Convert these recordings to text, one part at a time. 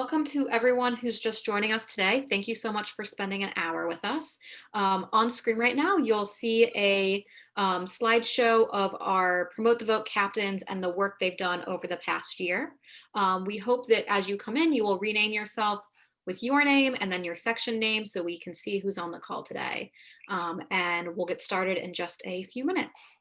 welcome to everyone who's just joining us today. Thank you so much for spending an hour with us. On screen right now, you'll see a slideshow of our Promote the Vote captains and the work they've done over the past year. We hope that as you come in, you will rename yourself with your name and then your section name so we can see who's on the call today. And we'll get started in just a few minutes.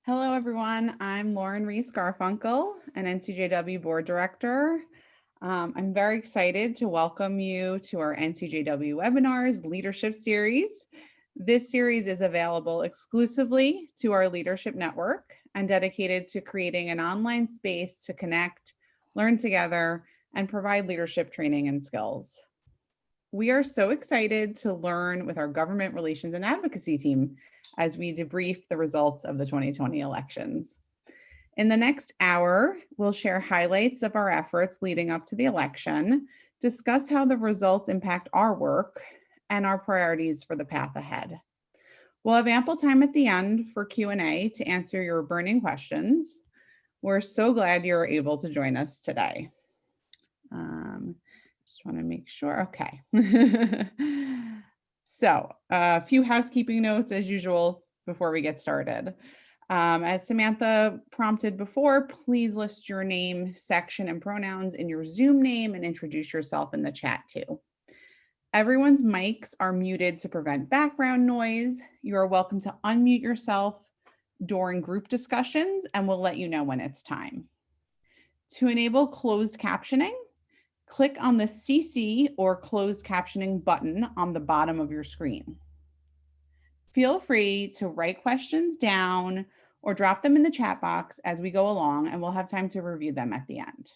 Hello, everyone. I'm Lauren Reese Garfunkel, an NCJW board director. I'm very excited to welcome you to our NCJW webinars leadership series. This series is available exclusively to our leadership network and dedicated to creating an online space to connect, learn together, and provide leadership training and skills. We are so excited to learn with our government relations and advocacy team as we debrief the results of the 2020 elections. In the next hour, we'll share highlights of our efforts leading up to the election, discuss how the results impact our work, and our priorities for the path ahead. We'll have ample time at the end for Q&A to answer your burning questions. We're so glad you're able to join us today. Just want to make sure, okay. So a few housekeeping notes as usual before we get started. As Samantha prompted before, please list your name, section, and pronouns in your Zoom name and introduce yourself in the chat too. Everyone's mics are muted to prevent background noise. You are welcome to unmute yourself during group discussions and we'll let you know when it's time. To enable closed captioning, click on the CC or closed captioning button on the bottom of your screen. Feel free to write questions down or drop them in the chat box as we go along, and we'll have time to review them at the end.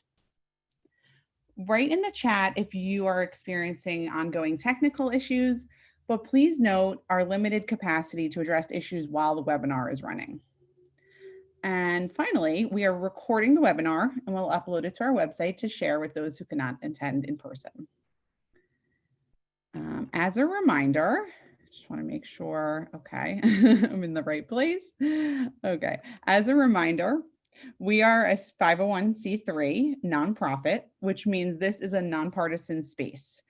Write in the chat if you are experiencing ongoing technical issues, but please note our limited capacity to address issues while the webinar is running. And finally, we are recording the webinar and we'll upload it to our website to share with those who cannot attend in person. As a reminder, just want to make sure, okay, I'm in the right place. Okay, as a reminder, we are a 501c3 nonprofit, which means this is a nonpartisan space.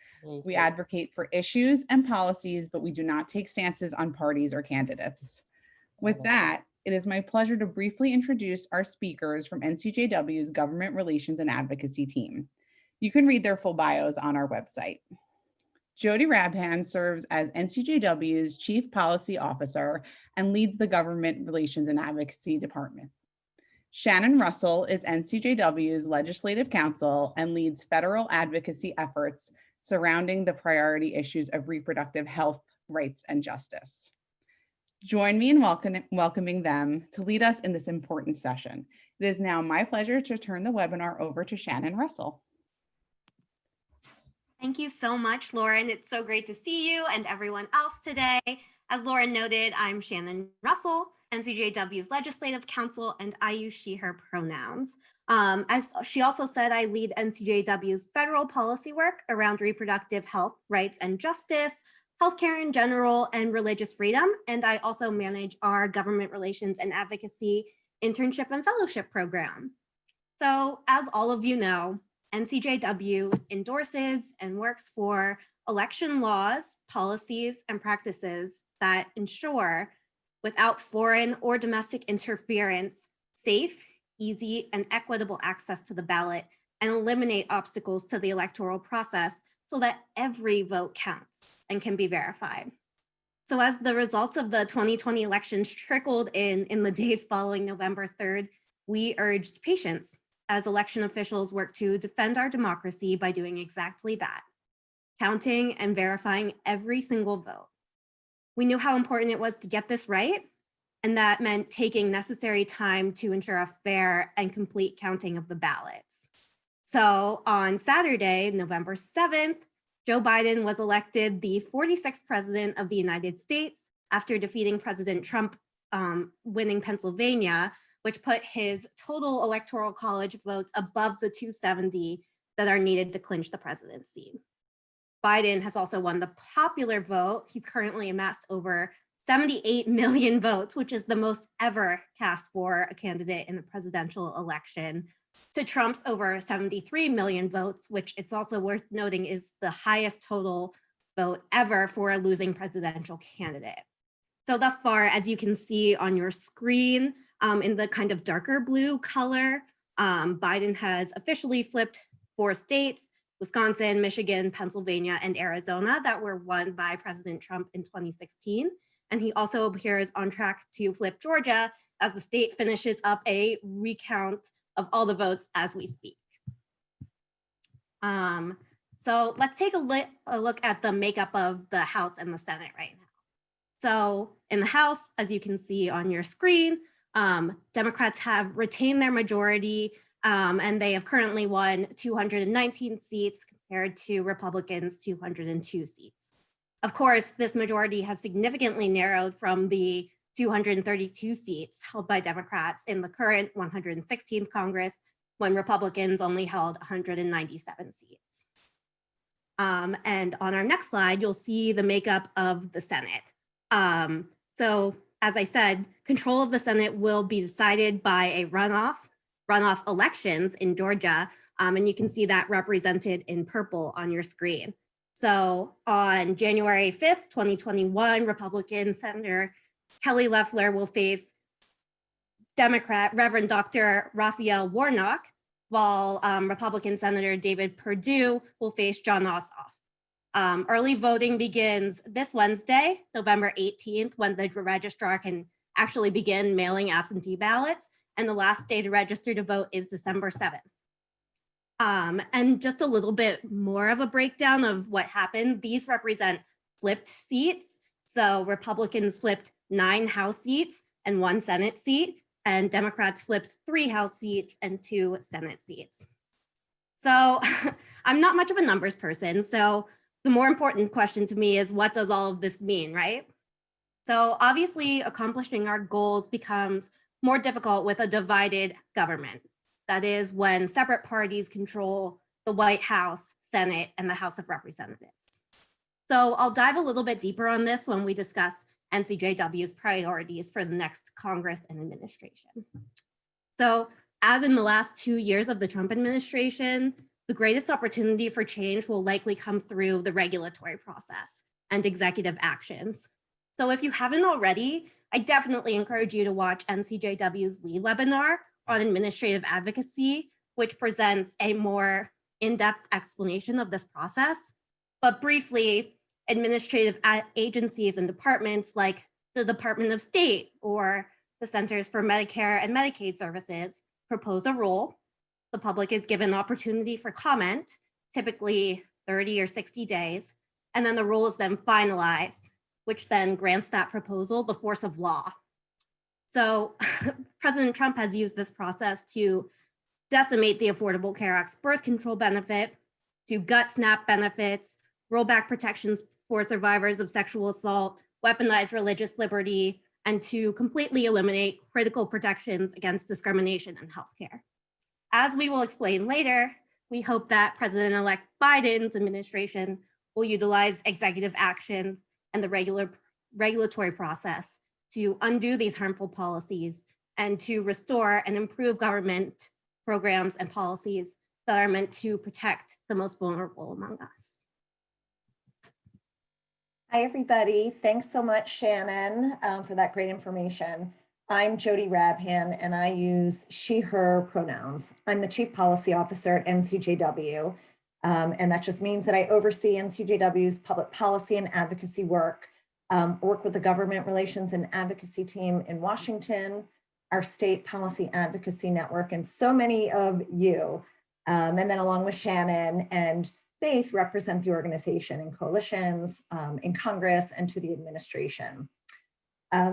We advocate for issues and policies, but we do not take stances on parties or candidates. With that, it is my pleasure to briefly introduce our speakers from NCJW's Government Relations and Advocacy team. You can read their full bios on our website. Jody Rabhan serves as NCJW's Chief Policy Officer and leads the Government Relations and Advocacy Department. Shannon Russell is NCJW's Legislative Counsel and leads federal advocacy efforts surrounding the priority issues of reproductive health, rights, and justice. Join me in welcoming them to lead us in this important session. It is now my pleasure to turn the webinar over to Shannon Russell. Thank you so much, Lauren. It's so great to see you and everyone else today. As Lauren noted, I'm Shannon Russell, NCJW's Legislative Counsel, and I use she, her pronouns. As she also said, I lead NCJW's federal policy work around reproductive health, rights, and justice, healthcare in general, and religious freedom. And I also manage our Government Relations and Advocacy Internship and Fellowship Program. So as all of you know, NCJW endorses and works for election laws, policies, and practices that ensure, without foreign or domestic interference, safe, easy, and equitable access to the ballot, and eliminate obstacles to the electoral process so that every vote counts and can be verified. So as the results of the 2020 elections trickled in the days following November 3rd, we urged patience as election officials work to defend our democracy by doing exactly that, counting and verifying every single vote. We knew how important it was to get this right, and that meant taking necessary time to ensure a fair and complete counting of the ballots. So on Saturday, November 7th, Joe Biden was elected the 46th president of the United States after defeating President Trump, winning Pennsylvania, which put his total electoral college votes above the 270 that are needed to clinch the presidency. Biden has also won the popular vote. He's currently amassed over 78 million votes, which is the most ever cast for a candidate in a presidential election, to Trump's over 73 million votes, which it's also worth noting is the highest total vote ever for a losing presidential candidate. So thus far, as you can see on your screen, in the kind of darker blue color, Biden has officially flipped 4 states, Wisconsin, Michigan, Pennsylvania, and Arizona, that were won by President Trump in 2016. And he also appears on track to flip Georgia as the state finishes up a recount of all the votes as we speak. So let's take a look at the makeup of the House and the Senate right now. So in the House, as you can see on your screen, Democrats have retained their majority, and they have currently won 219 seats compared to Republicans' 202 seats. Of course, this majority has significantly narrowed from the 232 seats held by Democrats in the current 116th Congress, when Republicans only held 197 seats. And on our next slide, you'll see the makeup of the Senate. So as I said, control of the Senate will be decided by a runoff elections in Georgia. And you can see that represented in purple on your screen. So on January 5th, 2021, Republican Senator Kelly Loeffler will face Democrat Reverend Dr. Raphael Warnock, while Republican Senator David Perdue will face John Ossoff. Early voting begins this Wednesday, November 18th, when the registrar can actually begin mailing absentee ballots, and the last day to register to vote is December 7th. And just a little bit more of a breakdown of what happened. These represent flipped seats. So Republicans flipped 9 House seats and 1 Senate seat, and Democrats flipped 3 House seats and 2 Senate seats. So I'm not much of a numbers person, so the more important question to me is, what does all of this mean, right? So obviously accomplishing our goals becomes more difficult with a divided government. That is when separate parties control the White House, Senate, and the House of Representatives. So I'll dive a little bit deeper on this when we discuss NCJW's priorities for the next Congress and administration. So as in the last 2 years of the Trump administration, the greatest opportunity for change will likely come through the regulatory process and executive actions. So if you haven't already, I definitely encourage you to watch NCJW's lead webinar on administrative advocacy, which presents a more in-depth explanation of this process. But briefly, administrative agencies and departments like the Department of State or the Centers for Medicare and Medicaid Services propose a rule. The public is given opportunity for comment, typically 30 or 60 days, and then the rule is then finalized, which then grants that proposal the force of law. So President Trump has used this process to decimate the Affordable Care Act's birth control benefit, to gut SNAP benefits, roll back protections for survivors of sexual assault, weaponize religious liberty, and to completely eliminate critical protections against discrimination in healthcare. As we will explain later, we hope that President-elect Biden's administration will utilize executive actions and the regulatory process to undo these harmful policies and to restore and improve government programs and policies that are meant to protect the most vulnerable among us. Hi, everybody. Thanks so much, Shannon, for that great information. I'm Jody Rabhan, and I use she, her pronouns. I'm the Chief Policy Officer at NCJW, and that just means that I oversee NCJW's public policy and advocacy work, work with the Government Relations and Advocacy team in Washington, our state policy advocacy network, and so many of you. And then along with Shannon and Faith, represent the organization in coalitions, in Congress, and to the administration.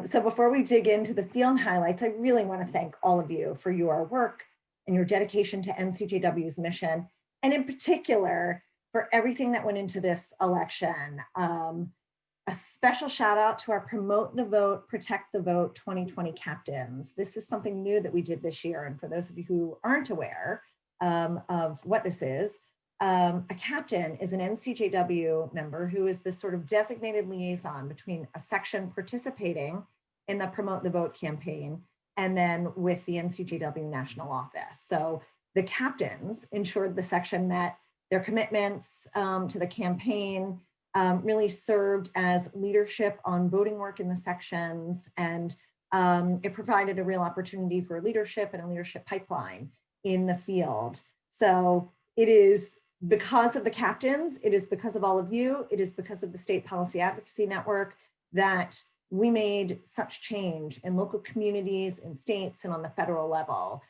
So before we dig into the field highlights, I really want to thank all of you for your work and your dedication to NCJW's mission, and in particular, for everything that went into this election. A special shout out to our Promote the Vote, Protect the Vote 2020 captains. This is something new that we did this year. And for those of you who aren't aware of what this is, a captain is an NCJW member who is the sort of designated liaison between a section participating in the Promote the Vote campaign and then with the NCJW national office. So the captains ensured the section met their commitments to the campaign, really served as leadership on voting work in the sections, and it provided a real opportunity for leadership and a leadership pipeline in the field. So it is because of the captains, it is because of all of you, it is because of the State Policy Advocacy Network that we made such change in local communities, in states, and on the federal level.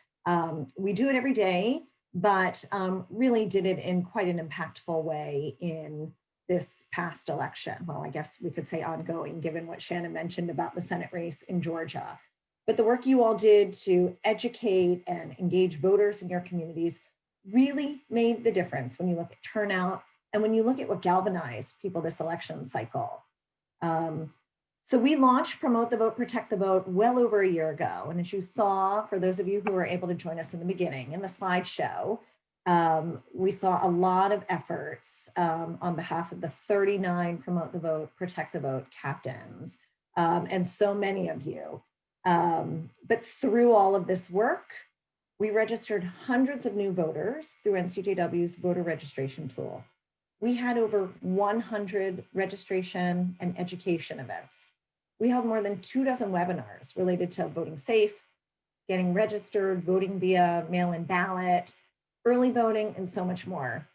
We do it every day, but really did it in quite an impactful way in this past election. Well, I guess we could say ongoing, given what Shannon mentioned about the Senate race in Georgia. But the work you all did to educate and engage voters in your communities really made the difference when you look at turnout and when you look at what galvanized people this election cycle. So we launched Promote the Vote, Protect the Vote well over a year ago. And as you saw, for those of you who were able to join us in the beginning, in the slideshow, we saw a lot of efforts on behalf of the 39 Promote the Vote, Protect the Vote captains, and so many of you. But through all of this work, we registered hundreds of new voters through NCJW's voter registration tool. We had over 100 registration and education events. We held more than 24 webinars related to voting safe, getting registered, voting via mail-in ballot, early voting, and so much more.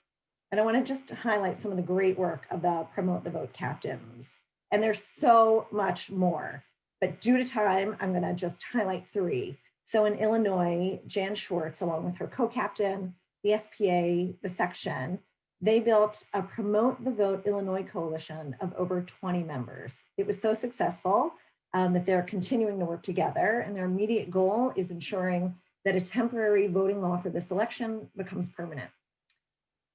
And I want to just highlight some of the great work of the Promote the Vote captains. And there's so much more, but due to time, I'm going to just highlight 3. So in Illinois, Jan Schwartz, along with her co-captain, the SPA, the section, they built a Promote the Vote Illinois coalition of over 20 members. It was so successful that they're continuing to work together, and their immediate goal is ensuring that a temporary voting law for this election becomes permanent.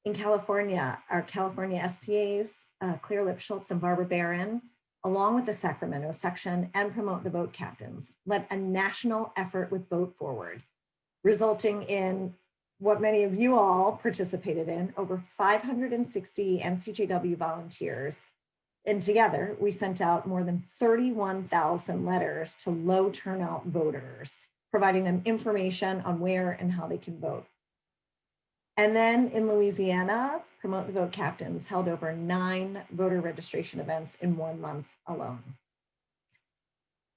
In California, our California SPAs, Claire Lipschultz and Barbara Barron, along with the Sacramento section and Promote the Vote captains, led a national effort with Vote Forward, resulting in what many of you all participated in, over 560 NCJW volunteers. And together, we sent out more than 31,000 letters to low turnout voters, providing them information on where and how they can vote. And then in Louisiana, Promote the Vote captains held over 9 voter registration events in 1 month alone.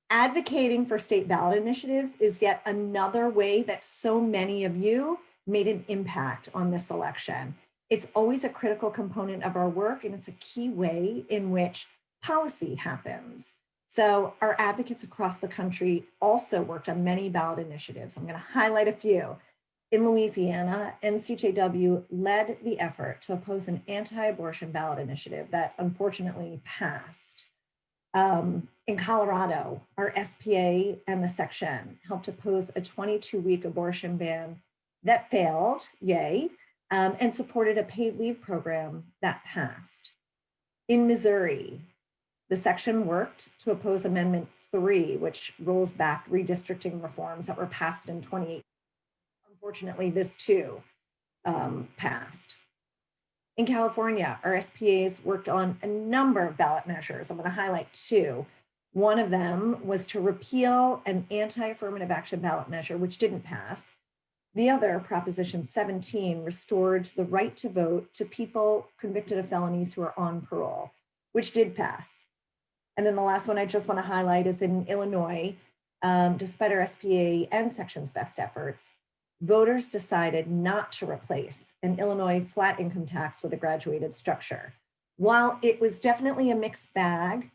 Advocating for state ballot initiatives is yet another way that so many of you made an impact on this election. It's always a critical component of our work, and it's a key way in which policy happens. So our advocates across the country also worked on many ballot initiatives. I'm going to highlight a few. In Louisiana, NCJW led the effort to oppose an anti-abortion ballot initiative that unfortunately passed. In Colorado, our SPA and the section helped oppose a 22-week abortion ban that failed, yay, and supported a paid leave program that passed. In Missouri, the section worked to oppose Amendment 3, which rolls back redistricting reforms that were passed in 2018. Unfortunately, this too passed. In California, our SPAs worked on a number of ballot measures. I'm going to highlight 2. One of them was to repeal an anti-affirmative action ballot measure, which didn't pass. The other, Proposition 17, restored the right to vote to people convicted of felonies who are on parole. which did pass. And then the last one I just want to highlight is in Illinois, despite our SPA and section's best efforts, voters decided not to replace an Illinois flat income tax with a graduated structure. While it was definitely a mixed bag,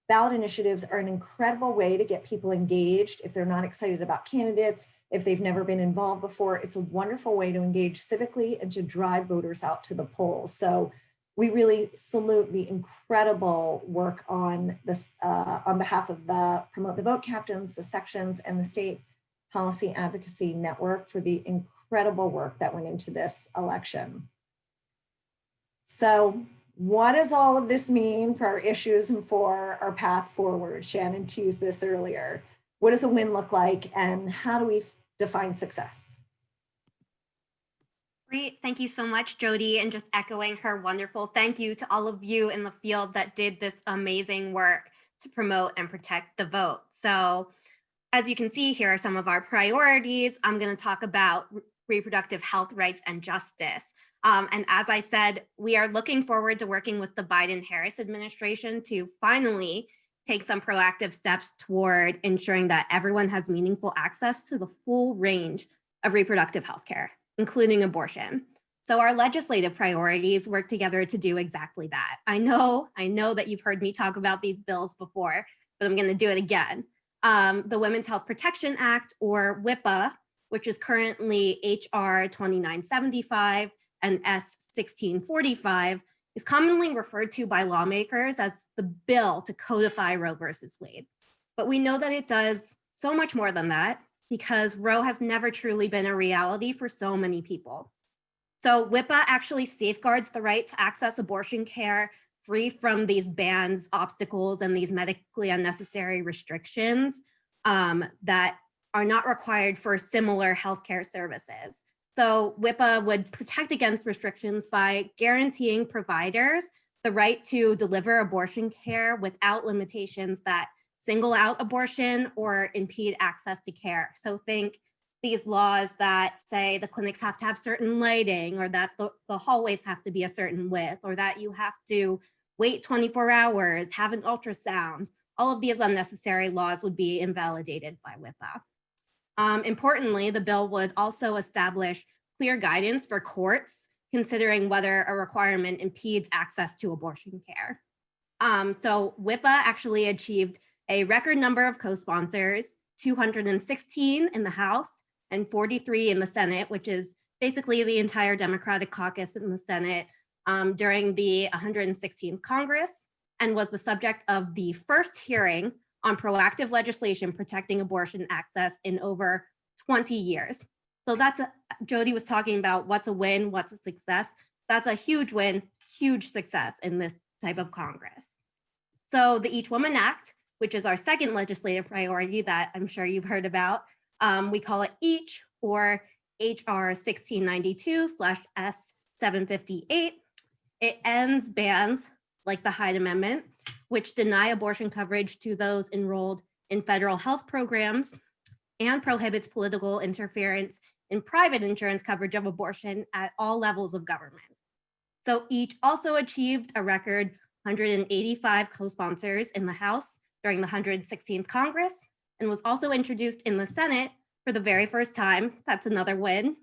ballot initiatives are an incredible way to get people engaged. If they're not excited about candidates, if they've never been involved before, it's a wonderful way to engage civically and to drive voters out to the polls. So we really salute the incredible work on this on behalf of the Promote the Vote captains, the sections, and the State Policy Advocacy Network for the incredible work that went into this election. So what does all of this mean for our issues and for our path forward? Shannon teased this earlier. What does a win look like, and how do we define success? Great, thank you so much, Jody, and just echoing her wonderful thank you to all of you in the field that did this amazing work to promote and protect the vote. So as you can see, here are some of our priorities. I'm going to talk about reproductive health rights and justice. And as I said, we are looking forward to working with the Biden-Harris administration to finally take some proactive steps toward ensuring that everyone has meaningful access to the full range of reproductive health care, including abortion. So our legislative priorities work together to do exactly that. I know that you've heard me talk about these bills before, but I'm going to do it again. The Women's Health Protection Act, or WIPA, which is currently HR 2975 and S 1645, is commonly referred to by lawmakers as the bill to codify Roe versus Wade. But we know that it does so much more than that, because Roe has never truly been a reality for so many people. So WIPA actually safeguards the right to access abortion care free from these bans, obstacles, and these medically unnecessary restrictions that are not required for similar healthcare services. So WIPA would protect against restrictions by guaranteeing providers the right to deliver abortion care without limitations that single out abortion or impede access to care. So think these laws that say the clinics have to have certain lighting, or that the hallways have to be a certain width, or that you have to wait 24 hours, have an ultrasound. All of these unnecessary laws would be invalidated by WIPA. Importantly, the bill would also establish clear guidance for courts considering whether a requirement impedes access to abortion care. So WIPA actually achieved a record number of co-sponsors, 216 in the House and 43 in the Senate, which is basically the entire Democratic caucus in the Senate during the 116th Congress, and was the subject of the first hearing on proactive legislation protecting abortion access in over 20 years. So that's, Jody was talking about what's a win, what's a success. That's a huge win, huge success in this type of Congress. So the Each Woman Act, which is our second legislative priority that I'm sure you've heard about, we call it EACH, or HR 1692/S758. It ends bans like the Hyde Amendment, which deny abortion coverage to those enrolled in federal health programs, and prohibits political interference in private insurance coverage of abortion at all levels of government. So EACH also achieved a record 185 co-sponsors in the House during the 116th Congress, and was also introduced in the Senate for the very first time. That's another win,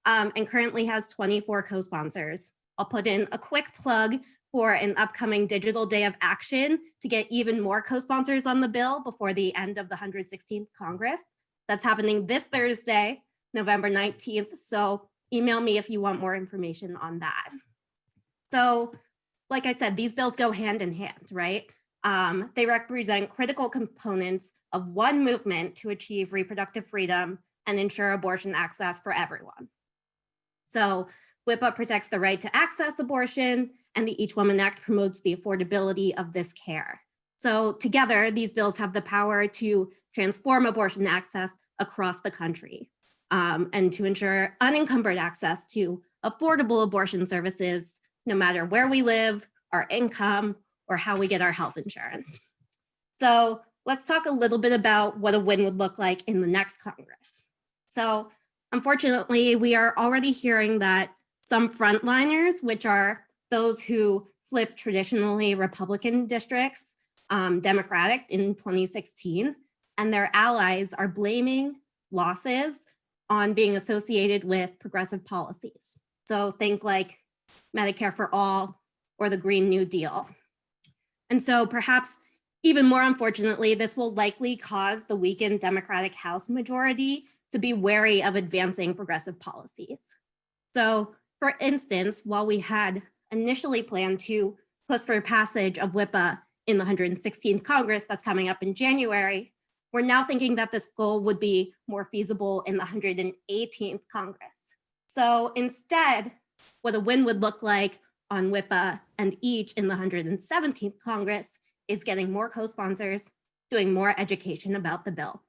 and currently has 24 co-sponsors. I'll put in a quick plug for an upcoming Digital Day of Action to get even more co-sponsors on the bill before the end of the 116th Congress. That's happening this Thursday, November 19th. So email me if you want more information on that. So like I said, these bills go hand in hand, right? They represent critical components of one movement to achieve reproductive freedom and ensure abortion access for everyone. So WIPA protects the right to access abortion, and the Each Woman Act promotes the affordability of this care. So together, these bills have the power to transform abortion access across the country, and to ensure unencumbered access to affordable abortion services, no matter where we live, our income, or how we get our health insurance. So let's talk a little bit about what a win would look like in the next Congress. So unfortunately, we are already hearing that some frontliners, which are those who flipped traditionally Republican districts Democratic in 2016, and their allies are blaming losses on being associated with progressive policies. So think like Medicare for all or the Green New Deal. And so perhaps even more unfortunately, this will likely cause the weakened Democratic House majority to be wary of advancing progressive policies. So for instance, while we had initially planned to push for passage of WIPA in the 116th Congress that's coming up in January, we're now thinking that this goal would be more feasible in the 118th Congress. So instead, what a win would look like on WIPA and each in the 117th Congress is getting more co-sponsors, doing more education about the bill,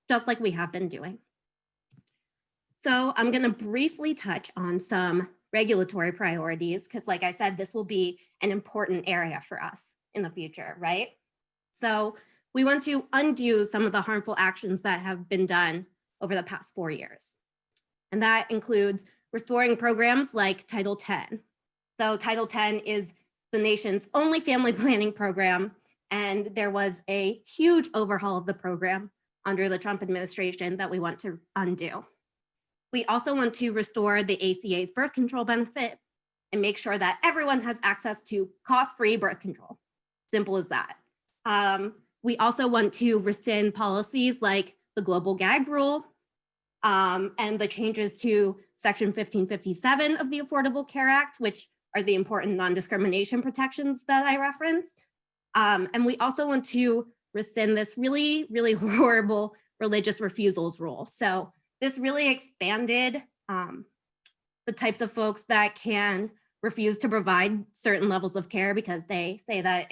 just like we have been doing. So I'm going to briefly touch on some regulatory priorities, because like I said, this will be an important area for us in the future, right? So we want to undo some of the harmful actions that have been done over the past 4 years. And that includes restoring programs like Title X. So Title X is the nation's only family planning program, and there was a huge overhaul of the program under the Trump administration that we want to undo. We also want to restore the ACA's birth control benefit and make sure that everyone has access to cost-free birth control. Simple as that. We also want to rescind policies like the global gag rule and the changes to Section 1557 of the Affordable Care Act, which are the important non-discrimination protections that I referenced. And we also want to rescind this really, really horrible religious refusals rule. So this really expanded the types of folks that can refuse to provide certain levels of care because they say that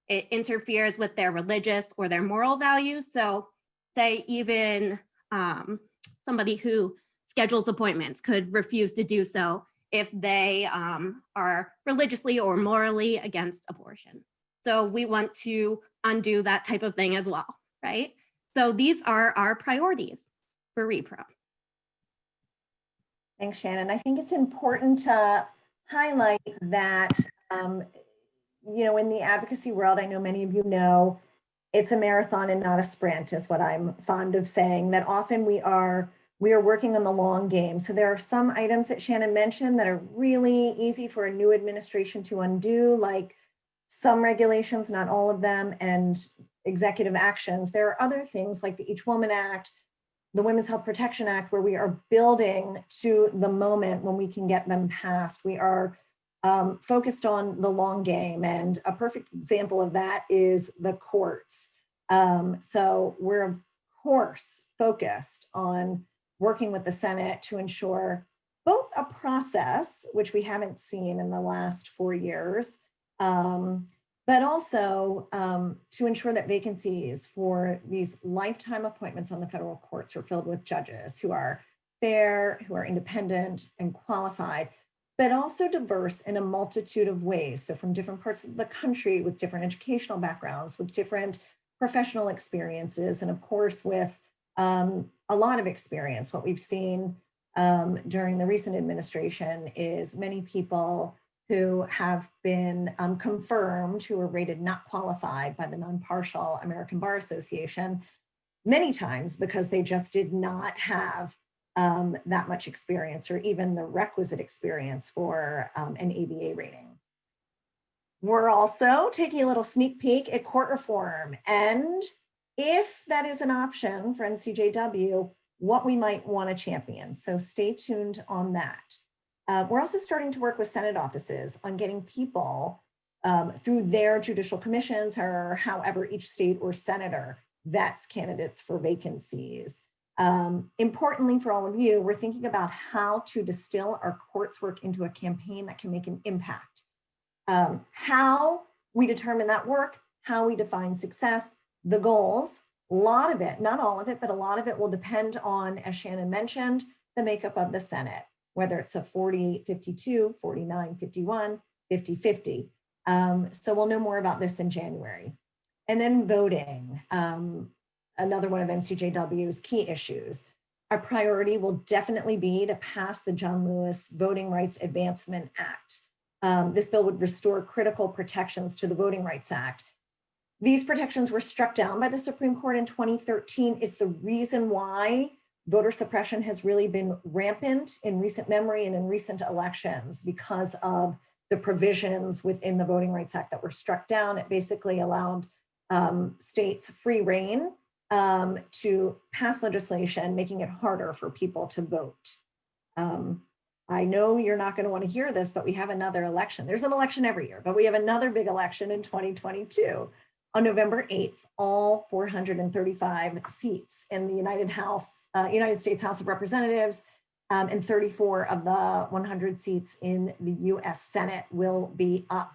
it interferes with their religious or their moral values. So say even somebody who schedules appointments could refuse to do so if they are religiously or morally against abortion. So we want to undo that type of thing as well, right? So these are our priorities for repro. Thanks, Shannon. I think it's important to highlight that, in the advocacy world, I know many of you know, it's a marathon and not a sprint is what I'm fond of saying, that often we are working on the long game. So there are some items that Shannon mentioned that are really easy for a new administration to undo, like some regulations, not all of them, and executive actions. There are other things like the Each Woman Act, the Women's Health Protection Act, where we are building to the moment when we can get them passed. We are focused on the long game. And a perfect example of that is the courts. So we're, of course, focused on working with the Senate to ensure both a process, which we haven't seen in the last 4 years, but also to ensure that vacancies for these lifetime appointments on the federal courts are filled with judges who are fair, who are independent and qualified, but also diverse in a multitude of ways. So from different parts of the country with different educational backgrounds, with different professional experiences, and of course with a lot of experience. What we've seen during the recent administration is many people who have been confirmed, who are rated not qualified by the non-partial American Bar Association, many times because they just did not have that much experience or even the requisite experience for an ABA rating. We're also taking a little sneak peek at court reform, and if that is an option for NCJW, what we might want to champion. So stay tuned on that. We're also starting to work with Senate offices on getting people through their judicial commissions or however each state or senator vets candidates for vacancies. Importantly for all of you, we're thinking about how to distill our courts work into a campaign that can make an impact. How we determine that work, how we define success, the goals, a lot of it, not all of it, but a lot of it will depend on, as Shannon mentioned, the makeup of the Senate, whether it's a 40-52, 49-51, 50-50. So we'll know more about this in January. And then voting, another one of NCJW's key issues. Our priority will definitely be to pass the John Lewis Voting Rights Advancement Act. this bill would restore critical protections to the Voting Rights Act. These protections were struck down by the Supreme Court in 2013. It's the reason why voter suppression has really been rampant in recent memory and in recent elections, because of the provisions within the Voting Rights Act that were struck down. It basically allowed states free rein to pass legislation, making it harder for people to vote. I know you're not going to want to hear this, but we have another election. There's an election every year, but we have another big election in 2022. On November 8th, all 435 seats in the United States House of Representatives and 34 of the 100 seats in the US Senate will be up.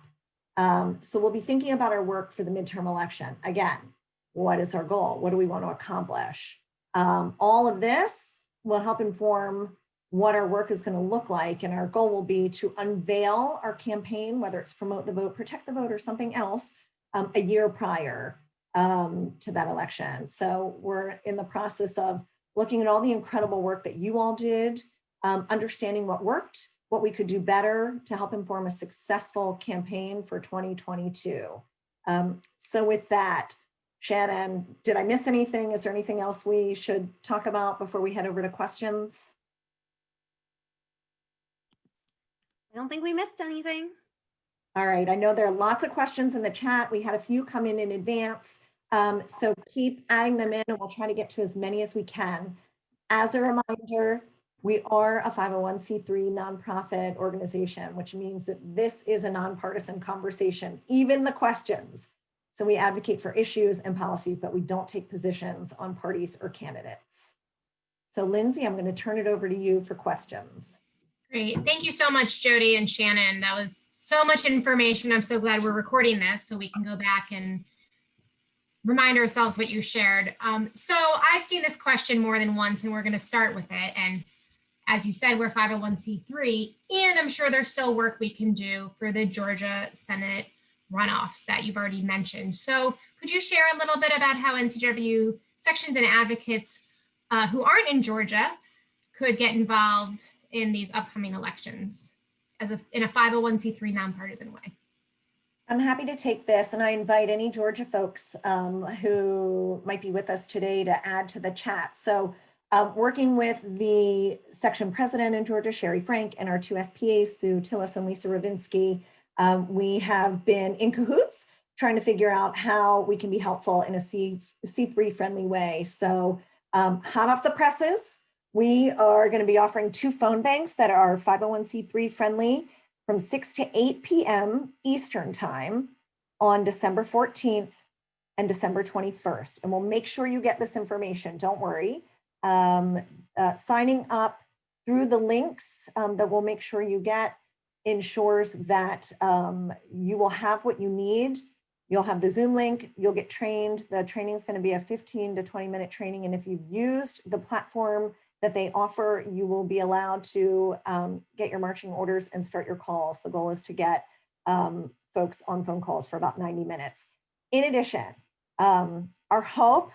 So we'll be thinking about our work for the midterm election. Again, what is our goal? What do we want to accomplish? All of this will help inform what our work is going to look like. And our goal will be to unveil our campaign, whether it's Promote the Vote, Protect the Vote, or something else, a year prior to that election. So we're in the process of looking at all the incredible work that you all did, understanding what worked, what we could do better to help inform a successful campaign for 2022. So with that, Shannon, did I miss anything? Is there anything else we should talk about before we head over to questions? I don't think we missed anything. All right, I know there are lots of questions in the chat. We had a few come in advance. So keep adding them in and we'll try to get to as many as we can. As a reminder, we are a 501c3 nonprofit organization, which means that this is a nonpartisan conversation, even the questions. So we advocate for issues and policies, but we don't take positions on parties or candidates. So Lindsay, I'm going to turn it over to you for questions. Great. Thank you so much, Jody and Shannon. That was so much information. I'm so glad we're recording this so we can go back and remind ourselves what you shared. So I've seen this question more than once, and we're going to start with it. And as you said, we're 501c3, and I'm sure there's still work we can do for the Georgia Senate runoffs that you've already mentioned. So could you share a little bit about how NCJW sections and advocates who aren't in Georgia could get involved in these upcoming elections in a 501c3 nonpartisan way? I'm happy to take this, and I invite any Georgia folks who might be with us today to add to the chat. So working with the section president in Georgia, Sherry Frank, and our two SPAs, Sue Tillis and Lisa Ravinsky, we have been in cahoots trying to figure out how we can be helpful in a C3 friendly way. So hot off the presses, we are going to be offering 2 phone banks that are 501c3 friendly from 6 to 8 p.m. Eastern time on December 14th and December 21st. And we'll make sure you get this information, don't worry. Signing up through the links that we'll make sure you get ensures that you will have what you need. You'll have the Zoom link, you'll get trained. The training is going to be a 15 to 20 minute training. And if you've used the platform that they offer, you will be allowed to get your marching orders and start your calls. The goal is to get folks on phone calls for about 90 minutes. In addition, our hope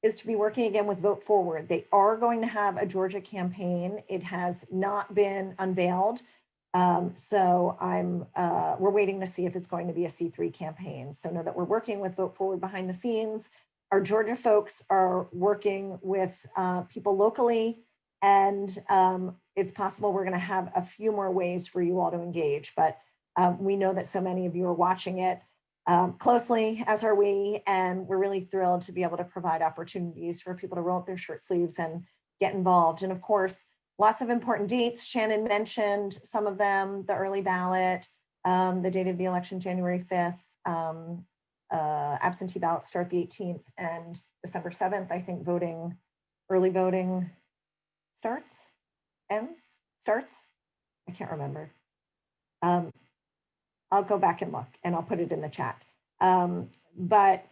is to be working again with Vote Forward. They are going to have a Georgia campaign. It has not been unveiled. So we're waiting to see if it's going to be a C3 campaign. So know that we're working with Vote Forward behind the scenes. Our Georgia folks are working with people locally, and it's possible we're going to have a few more ways for you all to engage, but we know that so many of you are watching it closely, as are we, and we're really thrilled to be able to provide opportunities for people to roll up their shirt sleeves and get involved. And of course, lots of important dates. Shannon mentioned some of them: the early ballot, the date of the election, January 5th, absentee ballots start the 18th, and December 7th, I think early voting starts. I can't remember. I'll go back and look, and I'll put it in the chat. But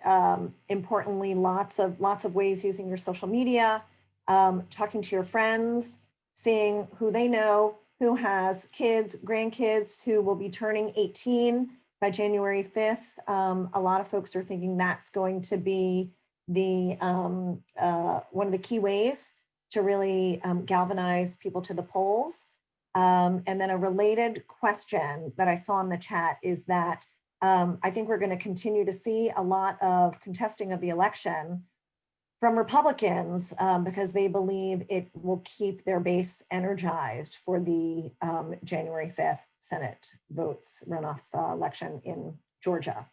importantly, lots of ways using your social media, talking to your friends, seeing who they know, who has kids, grandkids who will be turning 18 by January 5th. A lot of folks are thinking that's going to be the one of the key ways to really galvanize people to the polls. And then a related question that I saw in the chat is that I think we're going to continue to see a lot of contesting of the election from Republicans because they believe it will keep their base energized for the January 5th Senate votes runoff election in Georgia.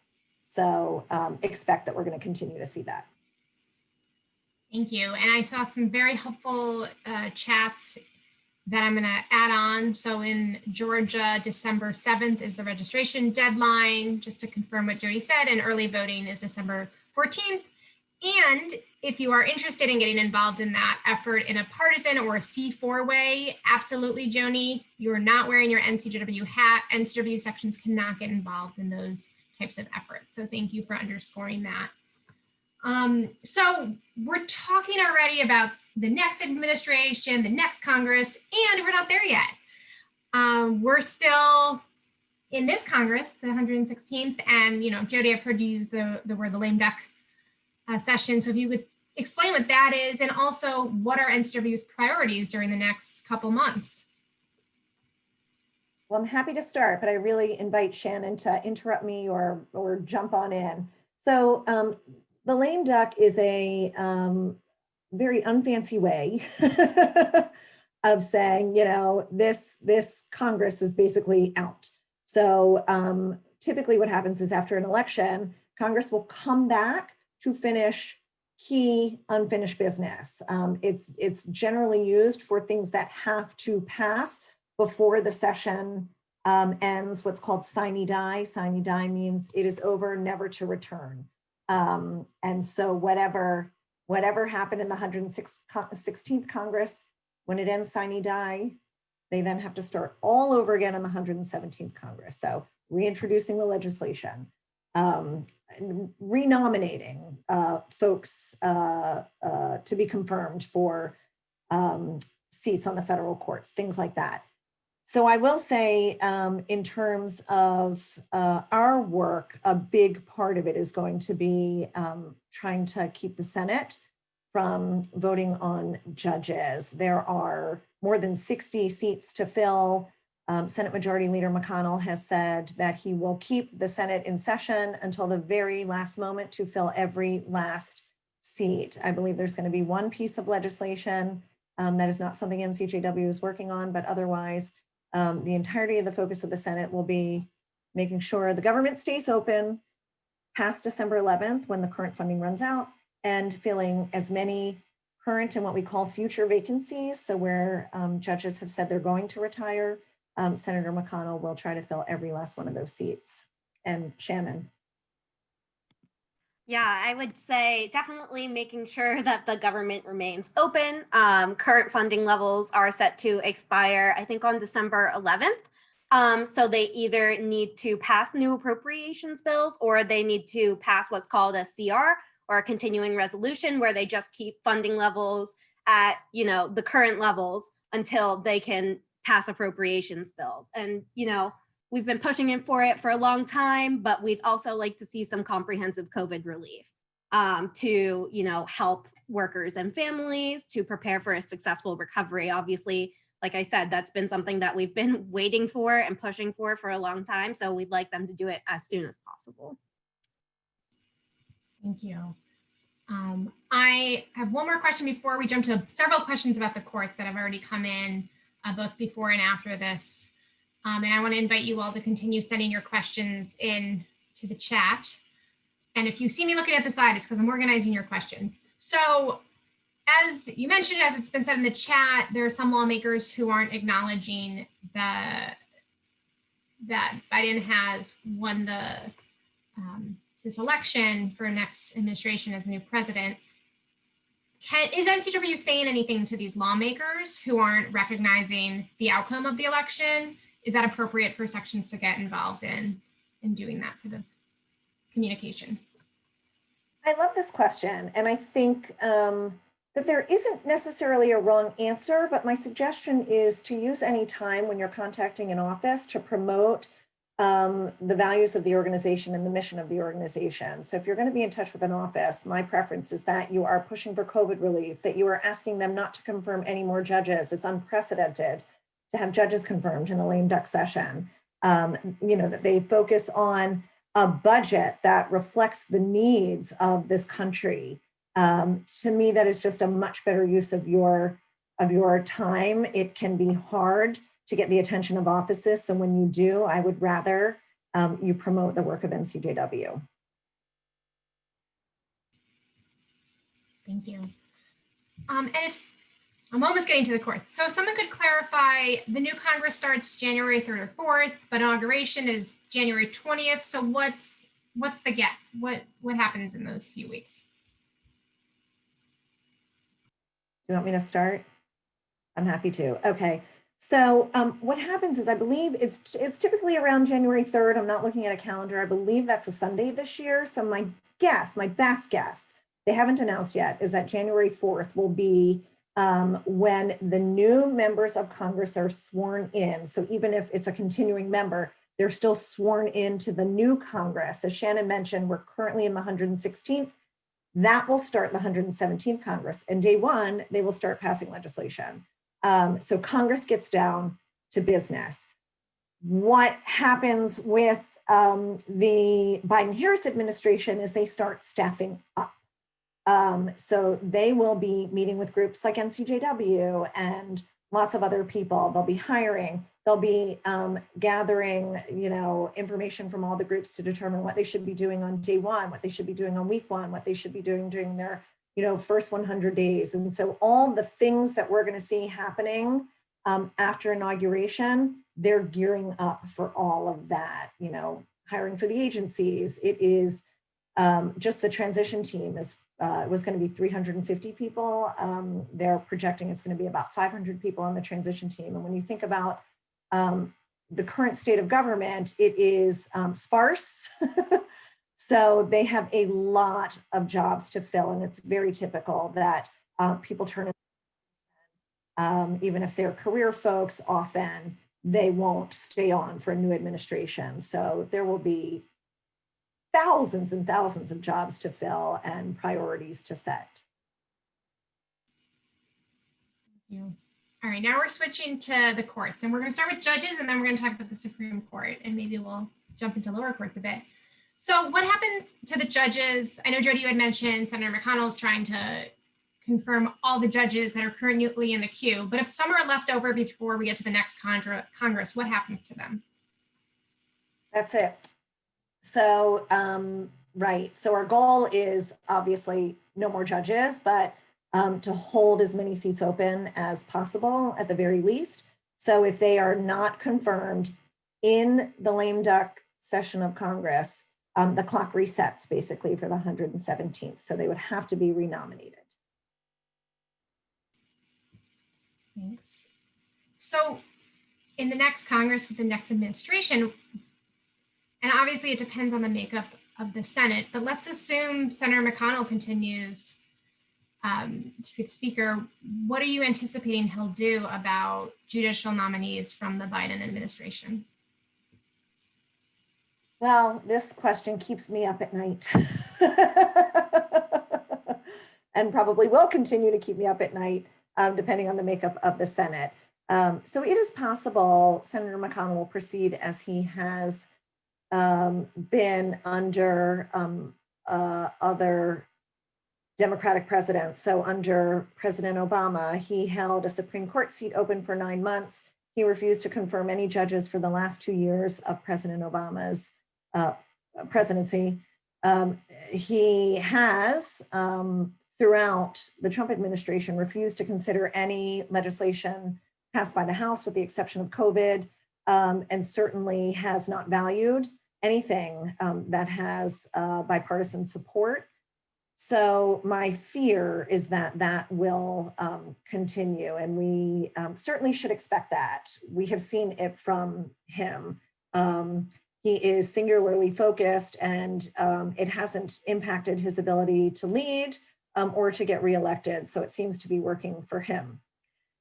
So expect that we're going to continue to see that. Thank you. And I saw some very helpful chats that I'm going to add on. So in Georgia, December 7th is the registration deadline, just to confirm what Jody said, and early voting is December 14th. And if you are interested in getting involved in that effort in a partisan or a C4 way, absolutely, Joni, you are not wearing your NCJW hat. NCJW sections cannot get involved in those types of efforts. So thank you for underscoring that. So we're talking already about the next administration, the next Congress, and we're not there yet. We're still in this Congress, the 116th, and Jody, I've heard you use the word the lame duck session. So if you could explain what that is, and also what are NCJW's priorities during the next couple months? Well, I'm happy to start, but I really invite Shannon to interrupt me or jump on in. So the lame duck is a very unfancy way of saying, this Congress is basically out. So typically what happens is after an election, Congress will come back to finish key unfinished business. It's generally used for things that have to pass before the session ends, what's called sine die. Sine die means it is over, never to return. And so whatever happened in the 116th Congress, when it ends sine die, they then have to start all over again in the 117th Congress. So reintroducing the legislation, renominating folks to be confirmed for seats on the federal courts, things like that. So I will say in terms of our work, a big part of it is going to be trying to keep the Senate from voting on judges. There are more than 60 seats to fill. Senate Majority Leader McConnell has said that he will keep the Senate in session until the very last moment to fill every last seat. I believe there's going to be one piece of legislation that is not something NCJW is working on, but otherwise the entirety of the focus of the Senate will be making sure the government stays open past December 11th when the current funding runs out, and filling as many current and what we call future vacancies. So where judges have said they're going to retire, Senator McConnell will try to fill every last one of those seats. And Shannon. Yeah, I would say definitely making sure that the government remains open. Current funding levels are set to expire, I think, on December 11th. So they either need to pass new appropriations bills, or they need to pass what's called a CR, or a continuing resolution, where they just keep funding levels at the current levels until they can pass appropriations bills. And we've been pushing for it for a long time, but we'd also like to see some comprehensive COVID relief to help workers and families to prepare for a successful recovery. Obviously, like I said, that's been something that we've been waiting for and pushing for a long time. So we'd like them to do it as soon as possible. Thank you. I have one more question before we jump to several questions about the courts that have already come in both before and after this. And I want to invite you all to continue sending your questions in to the chat. And if you see me looking at the side, it's because I'm organizing your questions. So as you mentioned, as it's been said in the chat, there are some lawmakers who aren't acknowledging that Biden has won this election for next administration as the new president. Is NCJW saying anything to these lawmakers who aren't recognizing the outcome of the election? Is that appropriate for sections to get involved in doing that sort of communication? I love this question. And I think that there isn't necessarily a wrong answer, but my suggestion is to use any time when you're contacting an office to promote the values of the organization and the mission of the organization. So if you're going to be in touch with an office, my preference is that you are pushing for COVID relief, that you are asking them not to confirm any more judges. It's unprecedented. to have judges confirmed in a lame duck session. That they focus on a budget that reflects the needs of this country. To me, that is just a much better use of your time. It can be hard to get the attention of offices. So when you do, I would rather you promote the work of NCJW. Thank you. And if I'm almost getting to the courts. So if someone could clarify, the new Congress starts January 3rd or 4th, but inauguration is January 20th. So what's the gap? What happens in those few weeks? Do you want me to start? I'm happy to. Okay. So what happens is, I believe it's typically around January 3rd. I'm not looking at a calendar. I believe that's a Sunday this year. So my best guess, they haven't announced yet, is that January 4th will be when the new members of Congress are sworn in. So even if it's a continuing member, they're still sworn into the new Congress. As Shannon mentioned, we're currently in the 116th. That will start the 117th Congress. And day one, they will start passing legislation. So Congress gets down to business. What happens with the Biden-Harris administration is they start staffing up. So they will be meeting with groups like NCJW and lots of other people. They'll be hiring. They'll be gathering, information from all the groups to determine what they should be doing on day one, what they should be doing on week one, what they should be doing during their first 100 days. And so all the things that we're going to see happening after inauguration, they're gearing up for all of that, hiring for the agencies. It is just the transition team was going to be 350 people. They're projecting it's going to be about 500 people on the transition team. And when you think about the current state of government, it is sparse. So they have a lot of jobs to fill, and it's very typical that people turn in, even if they're career folks, often they won't stay on for a new administration. So there will be thousands and thousands of jobs to fill and priorities to set. Thank you. All right, now we're switching to the courts, and we're going to start with judges, and then we're going to talk about the Supreme Court, and maybe we'll jump into lower courts a bit. So what happens to the judges? I know, Jody, you had mentioned Senator McConnell is trying to confirm all the judges that are currently in the queue, but if some are left over before we get to the next Congress, what happens to them? That's it. So, right. So our goal is obviously no more judges, but to hold as many seats open as possible at the very least. So if they are not confirmed in the lame duck session of Congress, the clock resets basically for the 117th. So they would have to be renominated. Thanks. So in the next Congress with the next administration, and obviously it depends on the makeup of the Senate, but let's assume Senator McConnell continues to be the speaker. What are you anticipating he'll do about judicial nominees from the Biden administration? Well, this question keeps me up at night and probably will continue to keep me up at night, depending on the makeup of the Senate. So it is possible Senator McConnell will proceed as he has been under other Democratic presidents. So under President Obama, he held a Supreme Court seat open for 9 months. He refused to confirm any judges for the last 2 years of President Obama's presidency. He has, throughout the Trump administration, refused to consider any legislation passed by the House with the exception of COVID, and certainly has not valued anything that has bipartisan support. So my fear is that that will continue, and we certainly should expect that. We have seen it from him. He is singularly focused, and it hasn't impacted his ability to lead or to get reelected. So it seems to be working for him.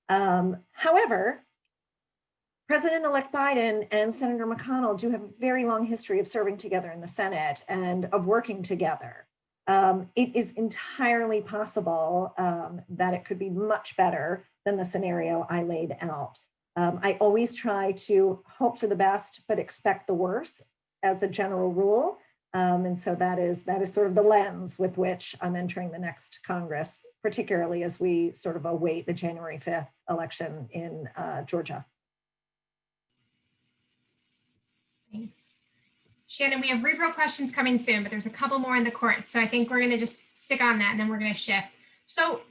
However, President-elect Biden and Senator McConnell do have a very long history of serving together in the Senate and of working together. It is entirely possible that it could be much better than the scenario I laid out. I always try to hope for the best, but expect the worst as a general rule. And so that is sort of the lens with which I'm entering the next Congress, particularly as we sort of await the January 5th election in Georgia. Thanks. Shannon, we have repro questions coming soon, but there's a couple more in the court. So I think we're going to just stick on that and then we're going to shift. So,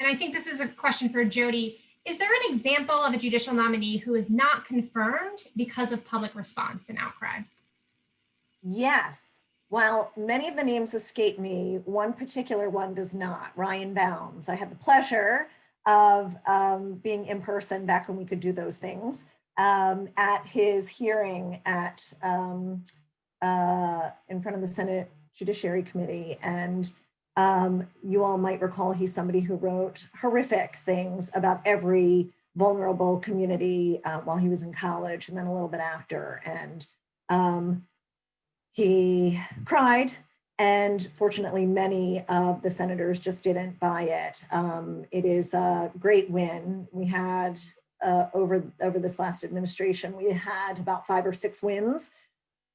and I think this is a question for Jody. Is there an example of a judicial nominee who is not confirmed because of public response and outcry? Yes. While many of the names escape me, one particular one does not, Ryan Bounds. I had the pleasure of being in person back when we could do those things at his hearing at in front of the Senate Judiciary Committee. And you all might recall he's somebody who wrote horrific things about every vulnerable community while he was in college and then a little bit after. And he cried, and fortunately many of the senators just didn't buy it. It is a great win. We had over this last administration, we had about 5 or 6 wins,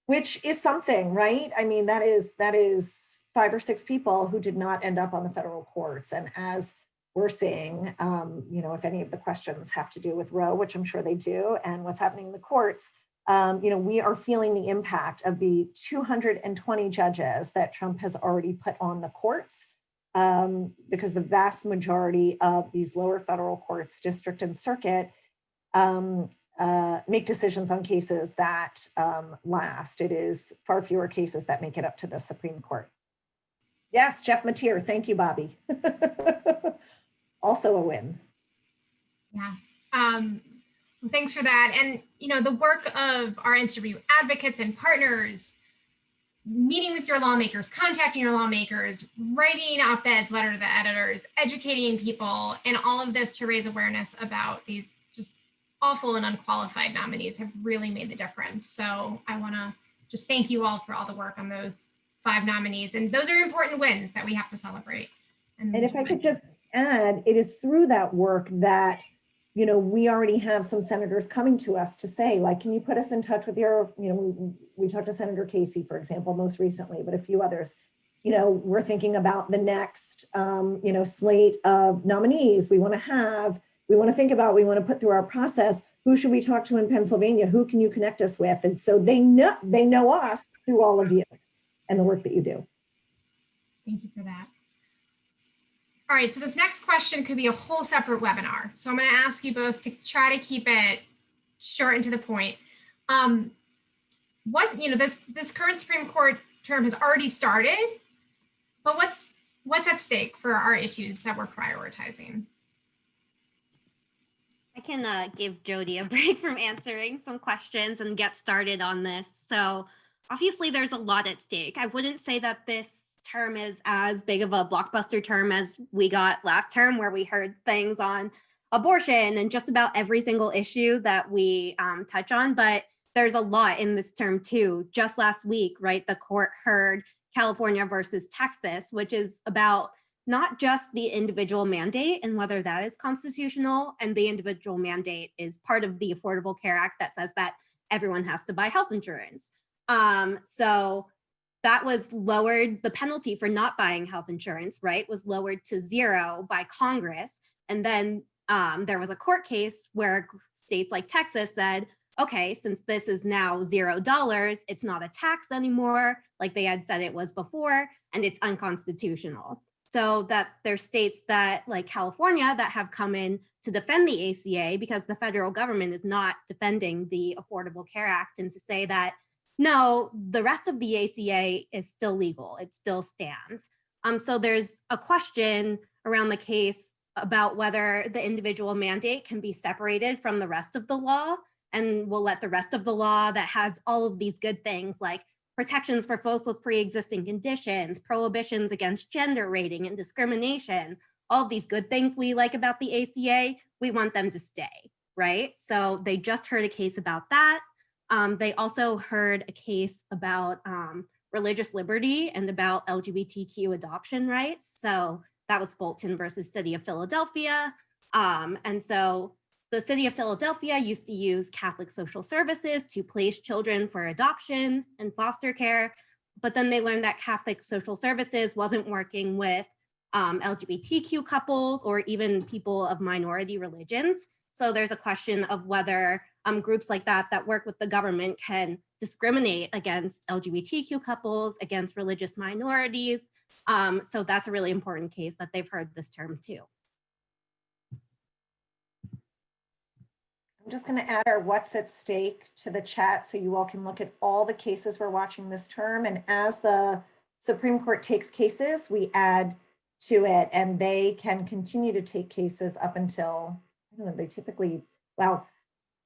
which is something, right? I mean, that is 5 or 6 people who did not end up on the federal courts. And as we're seeing, if any of the questions have to do with Roe, which I'm sure they do, and what's happening in the courts, we are feeling the impact of the 220 judges that Trump has already put on the courts, because the vast majority of these lower federal courts, district and circuit, make decisions on cases that last. It is far fewer cases that make it up to the Supreme Court. Yes, Jeff Mateer. Thank you, Bobby. Also a win. Yeah. Well, thanks for that. And, the work of our NCJW advocates and partners, meeting with your lawmakers, contacting your lawmakers, writing op-eds, letter to the editors, educating people, and all of this to raise awareness about these just awful and unqualified nominees have really made the difference. So I want to just thank you all for all the work on those 5 nominees. And those are important wins that we have to celebrate. And if I could just add, it is through that work that, we already have some senators coming to us to say, like, can you put us in touch with your, we talked to Senator Casey, for example, most recently, but a few others. We're thinking about the next, slate of nominees we want to think about, we want to put through our process. Who should we talk to in Pennsylvania? Who can you connect us with? And so they know us through all of you and the work that you do. Thank you for that. All right, so this next question could be a whole separate webinar. So I'm going to ask you both to try to keep it short and to the point. This current Supreme Court term has already started, but what's at stake for our issues that we're prioritizing? I can give Jody a break from answering some questions and get started on this. So obviously there's a lot at stake. I wouldn't say that this term is as big of a blockbuster term as we got last term, where we heard things on abortion and just about every single issue that we touch on. But there's a lot in this term too. Just last week, right, the court heard California versus Texas, which is about not just the individual mandate and whether that is constitutional, and the individual mandate is part of the Affordable Care Act that says that everyone has to buy health insurance. So that was lowered, the penalty for not buying health insurance, right, was lowered to 0 by Congress. And then there was a court case where states like Texas said, okay, since this is now $0, it's not a tax anymore, like they had said it was before, and it's unconstitutional. So that there's states that, like California, that have come in to defend the ACA because the federal government is not defending the Affordable Care Act, and to say that, no, the rest of the ACA is still legal, it still stands. So there's a question around the case about whether the individual mandate can be separated from the rest of the law, and we'll let the rest of the law that has all of these good things like protections for folks with pre-existing conditions, prohibitions against gender rating and discrimination, all of these good things we like about the ACA, we want them to stay, right? So they just heard a case about that. They also heard a case about religious liberty and about LGBTQ adoption rights. So that was Fulton versus City of Philadelphia. And so the city of Philadelphia used to use Catholic social services to place children for adoption and foster care, but then they learned that Catholic social services wasn't working with LGBTQ couples or even people of minority religions. So there's a question of whether groups like that work with the government can discriminate against LGBTQ couples, against religious minorities. So that's a really important case that they've heard this term too. I'm just going to add our what's at stake to the chat so you all can look at all the cases we're watching this term. And as the Supreme Court takes cases, we add to it, and they can continue to take cases up until, I don't know, they typically, well,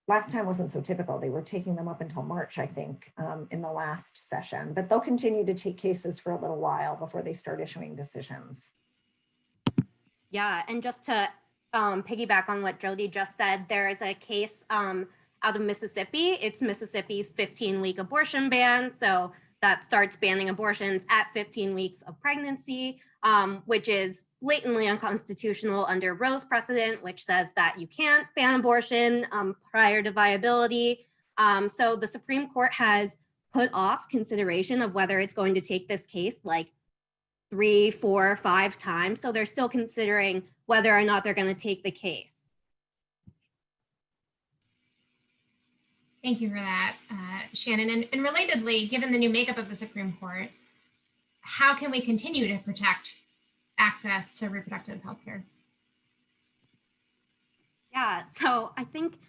last time wasn't so typical. They were taking them up until March, I think, in the last session, but they'll continue to take cases for a little while before they start issuing decisions. Yeah, and just to piggyback on what Jody just said, there is a case out of Mississippi. It's Mississippi's 15-week abortion ban. So that starts banning abortions at 15 weeks of pregnancy, which is blatantly unconstitutional under Roe's precedent, which says that you can't ban abortion prior to viability. So the Supreme Court has put off consideration of whether it's going to take this case like 3, 4, 5 times. So they're still considering whether or not they're going to take the case. Thank you for that, Shannon. And relatedly, given the new makeup of the Supreme Court, how can we continue to protect access to reproductive health care? Yeah, so I think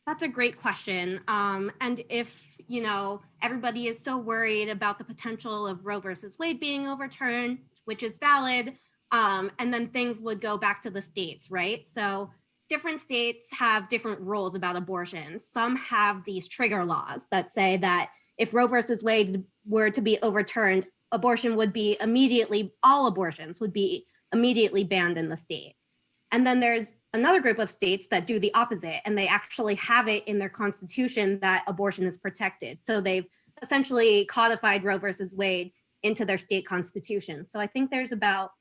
that's a great question. And if, you know, everybody is so worried about the potential of Roe versus Wade being overturned, which is valid, and then things would go back to the states, right? So different states have different rules about abortions. Some have these trigger laws that say that if Roe versus Wade were to be overturned, abortion would be immediately, all abortions would be immediately banned in the states. And then there's another group of states that do the opposite, and they actually have it in their constitution that abortion is protected. So they've essentially codified Roe versus Wade into their state constitution. So I think there's about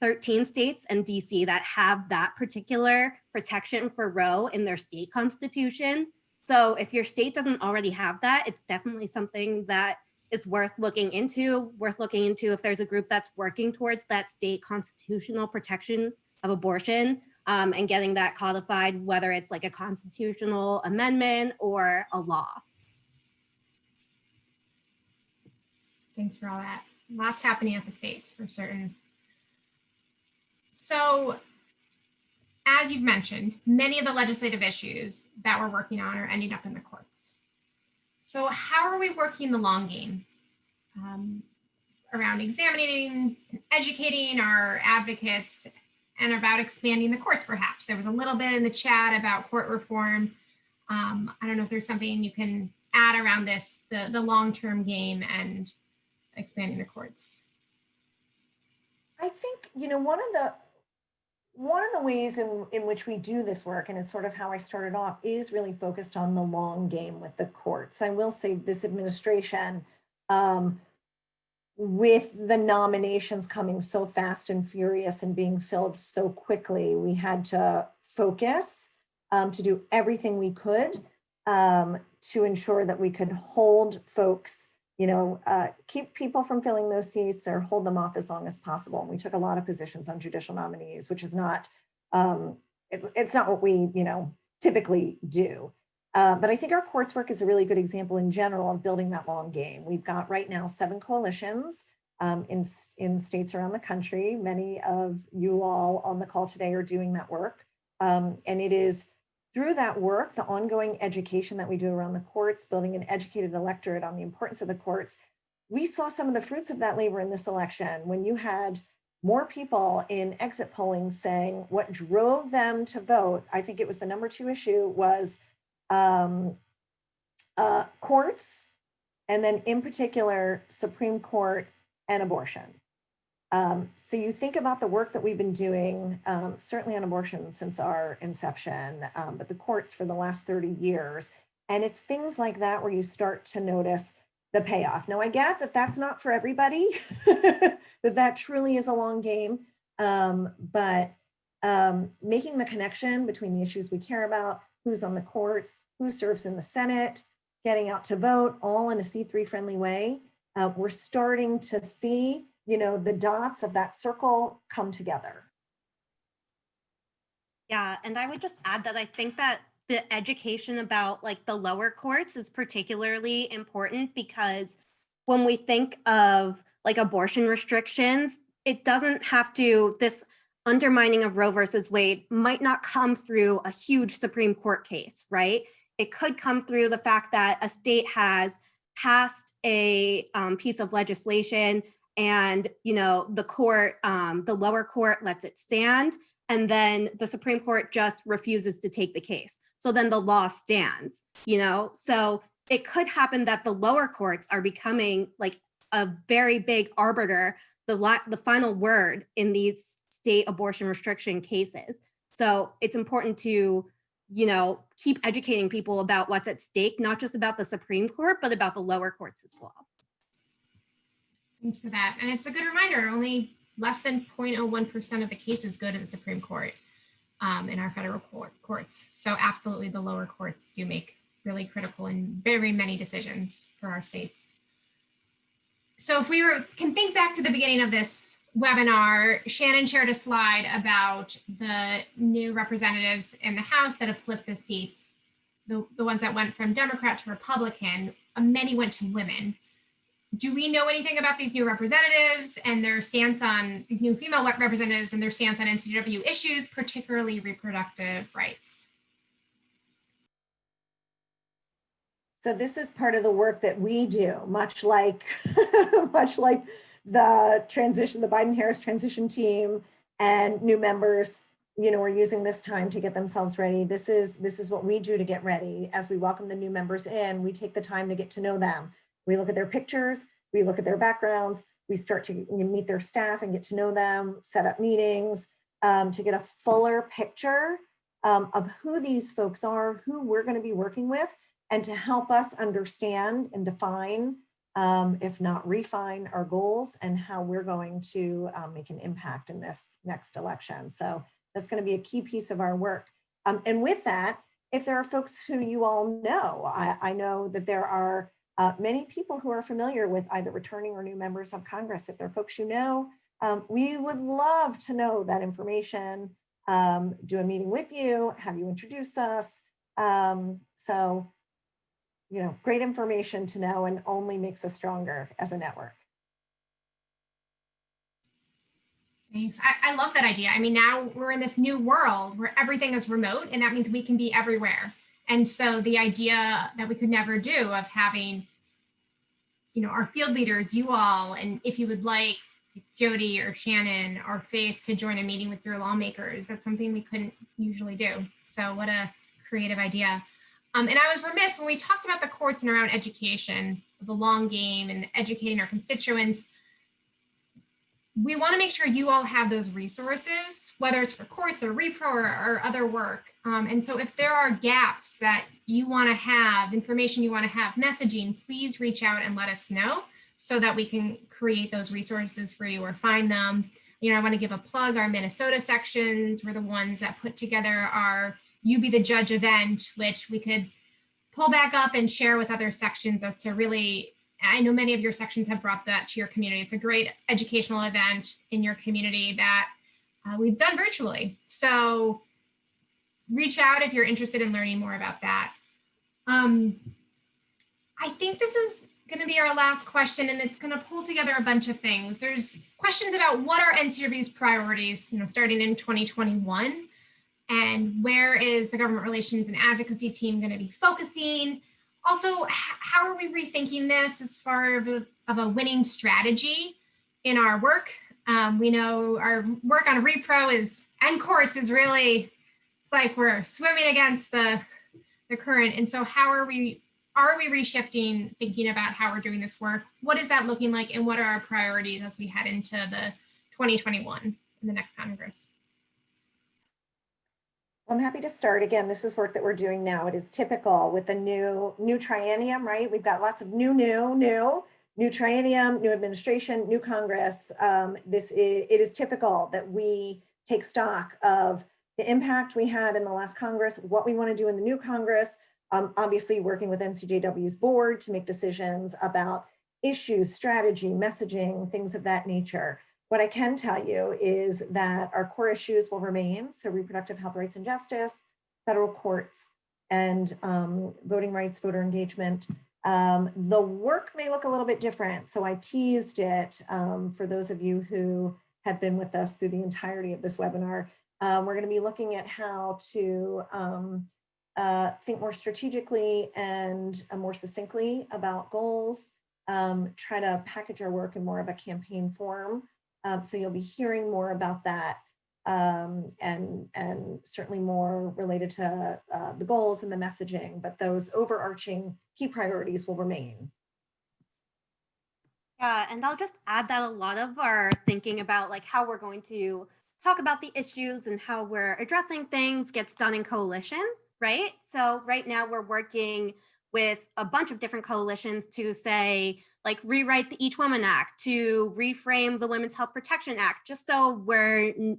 13 states and DC that have that particular protection for Roe in their state constitution. So if your state doesn't already have that, it's definitely something that is worth looking into if there's a group that's working towards that state constitutional protection of abortion, and getting that codified, whether it's like a constitutional amendment or a law. Thanks for all that. Lots happening at the states for certain. So, as you've mentioned, many of the legislative issues that we're working on are ending up in the courts. So how are we working the long game around examining, educating our advocates, and about expanding the courts, perhaps? There was a little bit in the chat about court reform. I don't know if there's something you can add around this, the long-term game and expanding the courts. I think, you know, one of the ways in which we do this work, and it's sort of how I started off, is really focused on the long game with the courts. I will say this administration, with the nominations coming so fast and furious and being filled so quickly, we had to focus to do everything we could to ensure that we could hold folks, you know, keep people from filling those seats or hold them off as long as possible. And we took a lot of positions on judicial nominees, which is not, it's not what we, you know, typically do. But I think our courts work is a really good example in general of building that long game. We've got right now 7 coalitions in states around the country. Many of you all on the call today are doing that work. And it is through that work, the ongoing education that we do around the courts, building an educated electorate on the importance of the courts. We saw some of the fruits of that labor in this election when you had more people in exit polling saying what drove them to vote. I think it was the number 2 issue was courts, and then in particular, Supreme Court and abortion. So you think about the work that we've been doing, certainly on abortion since our inception, but the courts for the last 30 years. And it's things like that where you start to notice the payoff. Now, I get that that's not for everybody, that truly is a long game, but making the connection between the issues we care about, who's on the court, who serves in the Senate, getting out to vote, all in a C3 friendly way. We're starting to see, the dots of that circle come together. Yeah, and I would just add that I think that the education about like the lower courts is particularly important, because when we think of like abortion restrictions, it doesn't have to, this undermining of Roe versus Wade might not come through a huge Supreme Court case, right? It could come through the fact that a state has passed a piece of legislation and, the court, the lower court lets it stand, and then the Supreme Court just refuses to take the case. So then the law stands, So it could happen that the lower courts are becoming like a very big arbiter, the final word in these state abortion restriction cases. So it's important to, keep educating people about what's at stake, not just about the Supreme Court, but about the lower courts as well. Thanks for that. And it's a good reminder, only less than 0.01% of the cases go to the Supreme Court in our federal courts. So absolutely the lower courts do make really critical and very many decisions for our states. So if we can think back to the beginning of this webinar, Shannon shared a slide about the new representatives in the House that have flipped the seats, the ones that went from Democrat to Republican. Many went to women. Do we know anything about these new representatives and their stance on these new female representatives and their stance on NCJW issues, particularly reproductive rights? So this is part of the work that we do, much like the transition, the Biden-Harris transition team and new members, are using this time to get themselves ready. This is what we do to get ready. As we welcome the new members in, we take the time to get to know them. We look at their pictures, we look at their backgrounds, we start to meet their staff and get to know them, set up meetings to get a fuller picture of who these folks are, who we're going to be working with, and to help us understand and define, if not refine, our goals and how we're going to make an impact in this next election. So that's going to be a key piece of our work. And with that, if there are folks who you all know, I know that there are many people who are familiar with either returning or new members of Congress. If there are folks you know, we would love to know that information, do a meeting with you, have you introduce us. So, great information to know and only makes us stronger as a network. Thanks. I love that idea. I mean, now we're in this new world where everything is remote, and that means we can be everywhere. And so the idea that we could never do of having, our field leaders, you all, and if you would like Jody or Shannon or Faith to join a meeting with your lawmakers, that's something we couldn't usually do. So what a creative idea. And I was remiss when we talked about the courts and around education, the long game and educating our constituents. We want to make sure you all have those resources, whether it's for courts or repro or other work. And so if there are gaps that you want to have, information you want to have, messaging, please reach out and let us know so that we can create those resources for you or find them. I want to give a plug. Our Minnesota sections were the ones that put together our You Be the Judge event, which we could pull back up and share with other sections to really, I know many of your sections have brought that to your community. It's a great educational event in your community that we've done virtually. So reach out if you're interested in learning more about that. I think this is going to be our last question, and it's going to pull together a bunch of things. There's questions about what are NCJW's priorities, starting in 2021, and where is the government relations and advocacy team going to be focusing? Also, how are we rethinking this as far of a winning strategy in our work? We know our work on repro and courts is really, it's like we're swimming against the current. And so how are we reshifting, thinking about how we're doing this work? What is that looking like? And what are our priorities as we head into the 2021 in the next Congress? I'm happy to start. Again, this is work that we're doing now. It is typical with the new triennium, right? We've got lots of new triennium, new administration, new Congress. It is typical that we take stock of the impact we had in the last Congress, what we want to do in the new Congress, obviously working with NCJW's board to make decisions about issues, strategy, messaging, things of that nature. What I can tell you is that our core issues will remain, so reproductive health rights and justice, federal courts, and voting rights, voter engagement. The work may look a little bit different, so I teased it for those of you who have been with us through the entirety of this webinar. We're going to be looking at how to think more strategically and more succinctly about goals, try to package our work in more of a campaign form. So you'll be hearing more about that and certainly more related to the goals and the messaging, but those overarching key priorities will remain. Yeah, and I'll just add that a lot of our thinking about like how we're going to talk about the issues and how we're addressing things gets done in coalition, right? So right now we're working with a bunch of different coalitions to say, like, rewrite the Each Woman Act, to reframe the Women's Health Protection Act, just so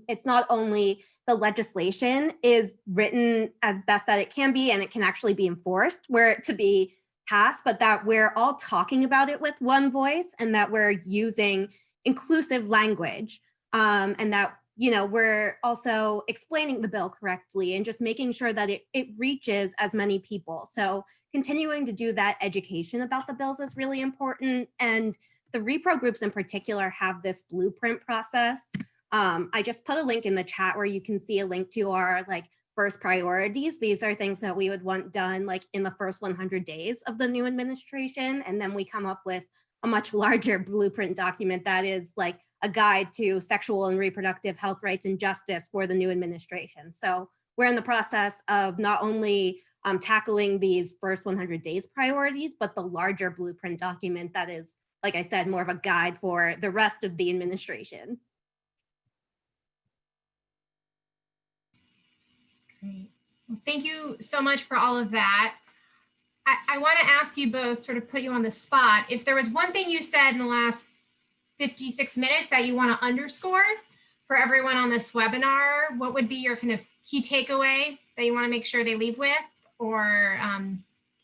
it's not only the legislation is written as best that it can be and it can actually be enforced, where it to be passed, but that we're all talking about it with one voice and that we're using inclusive language, and that, you know, we're also explaining the bill correctly and just making sure that it reaches as many people. So continuing to do that education about the bills is really important. And the repro groups in particular have this blueprint process. I just put a link in the chat where you can see a link to our like first priorities. These are things that we would want done like in the first 100 days of the new administration. And then we come up with a much larger blueprint document that is like a guide to sexual and reproductive health rights and justice for the new administration. So we're in the process of not only tackling these first 100 days priorities, but the larger blueprint document that is, like I said, more of a guide for the rest of the administration. Great. Well, thank you so much for all of that. I want to ask you both, sort of put you on the spot. If there was one thing you said in the last 56 minutes that you want to underscore for everyone on this webinar, what would be your kind of key takeaway that you want to make sure they leave with, or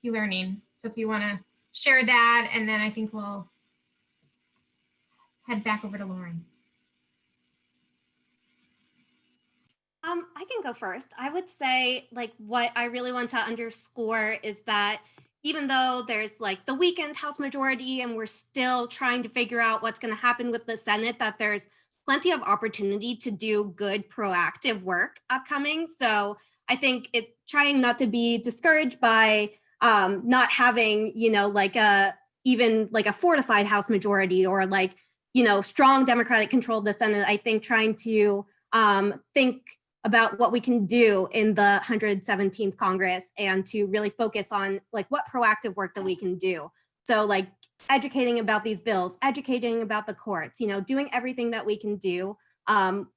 key learning? So if you want to share that, and then I think we'll head back over to Lauren. I can go first. I would say like what I really want to underscore is that even though there's like the weekend House majority and we're still trying to figure out what's going to happen with the Senate, that there's plenty of opportunity to do good proactive work upcoming. So I think trying not to be discouraged by not having, you know, like even like a fortified House majority or like, you know, strong Democratic control of the Senate. I think trying to think about what we can do in the 117th Congress and to really focus on like what proactive work that we can do. So like educating about these bills, educating about the courts, you know, doing everything that we can do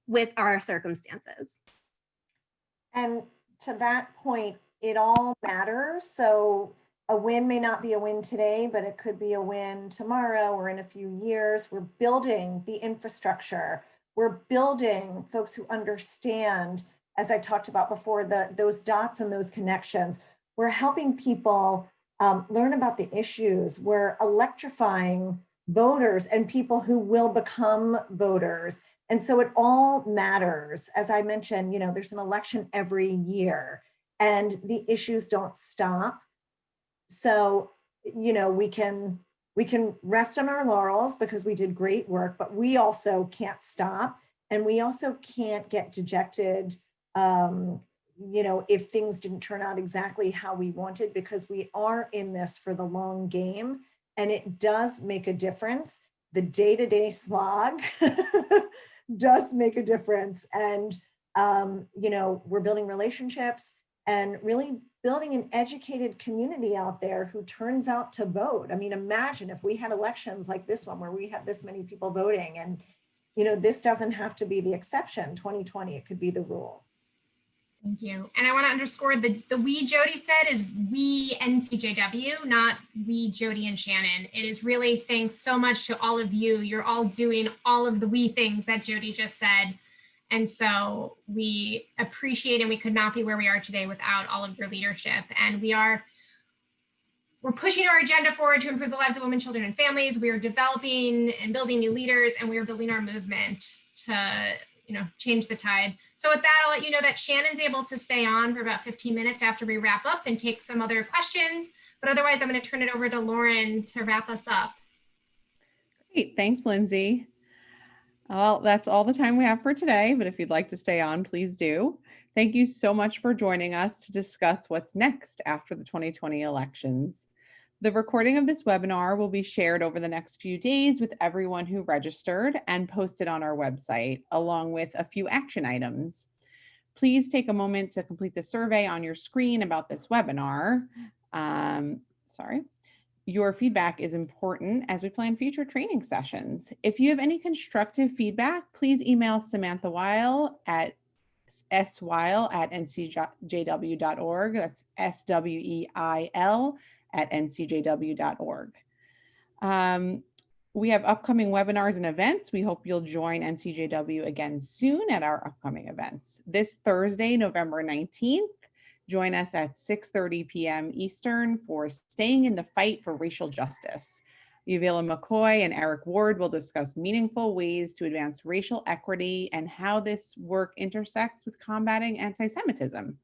with our circumstances. And to that point, it all matters. So a win may not be a win today, but it could be a win tomorrow or in a few years. We're building the infrastructure. We're building folks who understand, as I talked about before, those dots and those connections. We're helping people learn about the issues. We're electrifying voters and people who will become voters. And so it all matters. As I mentioned, you know, there's an election every year and the issues don't stop. So, you know, we can rest on our laurels because we did great work, but we also can't stop. And we also can't get dejected, you know, if things didn't turn out exactly how we wanted, because we are in this for the long game and it does make a difference. The day-to-day slog does make a difference. And, you know, we're building relationships and really building an educated community out there who turns out to vote. I mean, imagine if we had elections like this one where we had this many people voting, and, you know, this doesn't have to be the exception, 2020, it could be the rule. Thank you. And I want to underscore the we Jody said is we NCJW, not we Jody and Shannon. It is really thanks so much to all of you. You're all doing all of the we things that Jody just said. And so we appreciate, and we could not be where we are today without all of your leadership. And we're pushing our agenda forward to improve the lives of women, children, and families. We are developing and building new leaders, and we are building our movement to, change the tide. So with that, I'll let you know that Shannon's able to stay on for about 15 minutes after we wrap up and take some other questions. But otherwise, I'm going to turn it over to Lauren to wrap us up. Great, thanks, Lindsay. Well, that's all the time we have for today, but if you'd like to stay on, please do. Thank you so much for joining us to discuss what's next after the 2020 elections. The recording of this webinar will be shared over the next few days with everyone who registered and posted on our website, along with a few action items. Please take a moment to complete the survey on your screen about this webinar. Your feedback is important as we plan future training sessions. If you have any constructive feedback, please email Samantha Weil at sweil@ncjw.org. That's SWEIL@ncjw.org. We have upcoming webinars and events. We hope you'll join NCJW again soon at our upcoming events. This Thursday, November 19th, join us at 6:30 p.m. Eastern for Staying in the Fight for Racial Justice. Yuvila McCoy and Eric Ward will discuss meaningful ways to advance racial equity and how this work intersects with combating anti-Semitism.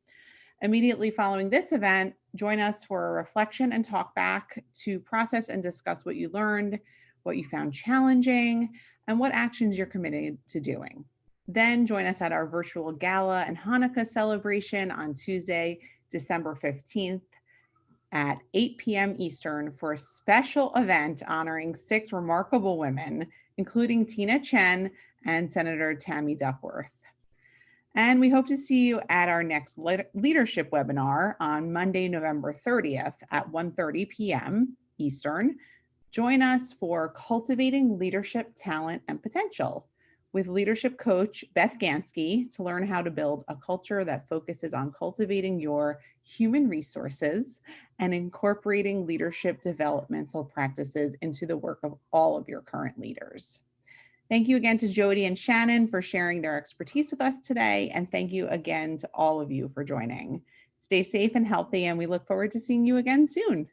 Immediately following this event, join us for a reflection and talk back to process and discuss what you learned, what you found challenging, and what actions you're committed to doing. Then join us at our virtual gala and Hanukkah celebration on Tuesday, December 15th at 8 p.m. Eastern for a special event honoring 6 remarkable women, including Tina Chen and Senator Tammy Duckworth. And we hope to see you at our next leadership webinar on Monday, November 30th at 1:30 p.m. Eastern. Join us for Cultivating Leadership Talent and Potential with leadership coach Beth Gansky to learn how to build a culture that focuses on cultivating your human resources and incorporating leadership developmental practices into the work of all of your current leaders. Thank you again to Jody and Shannon for sharing their expertise with us today. And thank you again to all of you for joining. Stay safe and healthy, and we look forward to seeing you again soon.